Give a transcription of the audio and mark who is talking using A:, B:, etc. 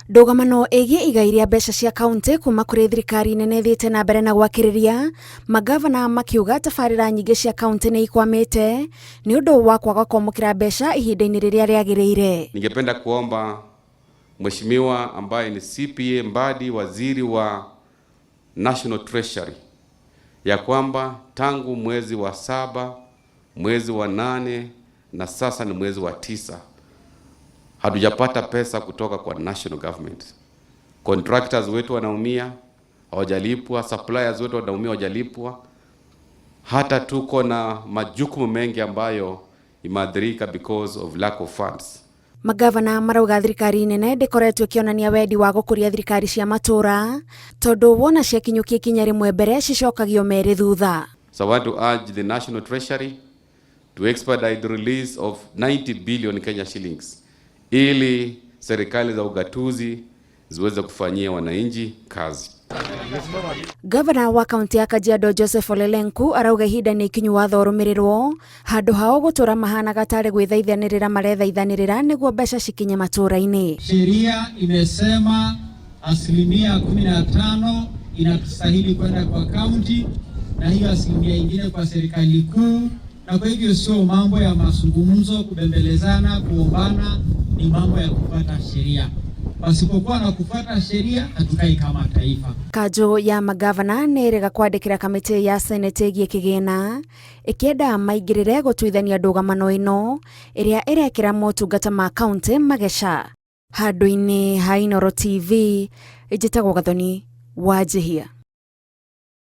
A: Ndũgamano ĩgiĩ igai rĩa mbeca cia kaunti kuma kũrĩ thirikari nene thiĩte na mbere na gwakĩrĩria, magavana makiuga tabarĩra nyingĩ cia kaunti nĩ ikwamĩte nĩ ũndũ wa kwaga kwamũkĩra mbeca ihinda-inĩ rĩrĩa rĩagĩrĩire.
B: Ningependa kuomba Mheshimiwa ambaye ni CPA Mbadi, waziri wa National Treasury, ya kwamba tangu mwezi wa 7, mwezi wa 8 na sasa ni mwezi wa 9 hatujapata pesa kutoka kwa national government. Contractors wetu wanaumia, hawajalipwa, suppliers wetu wanaumia, hawajalipwa. Hata tuko na majukumu mengi ambayo imeathirika because of lack of funds.
A: Magavana marauga thirikari nene ndĩkoretwo ĩkĩonania wendi wa gũkũria thirikari cia matũra tondũ wona ciakinyũkia ikinya rĩmwe mbere cicokagio merĩ thutha.
B: So I want to urge the National Treasury to expedite the release of 90 billion Kenya shillings ili serikali za ugatuzi ziweze kufanyia wananchi kazi.
A: Gavana wa kaunti ya Kajiado Joseph Ole Lenku arauga ihinda nĩ ikinyu watho ũrũmĩrĩrwo handũ hao gũtũra mahana gatarĩ gwĩthaithanĩrĩra marethaithanĩrĩra nĩguo mbeca cikinye matũra-inĩ.
C: Sheria imesema 15% inastahili kwenda kwa kaunti na hiyo 10% ingine kwa serikali kuu, na kwa hivyo sio mambo ya mazungumzo, kubembelezana, kuombana, ni mambo ya kufuata sheria. Pasipokuwa na kufuata sheria hatukai kama taifa.
A: Kanjũ ya magavana nĩrega kwandĩkĩra kamĩtĩ ya senate ĩgiĩ kĩgĩna ĩkĩenda maingĩrĩre gũtuithania ndũgamano ĩno ĩrĩa ĩrekĩra motungata ma kaunti mageca. Handũ-inĩ ha Inooro TV, njĩtagwo Gathoni Wanjihia.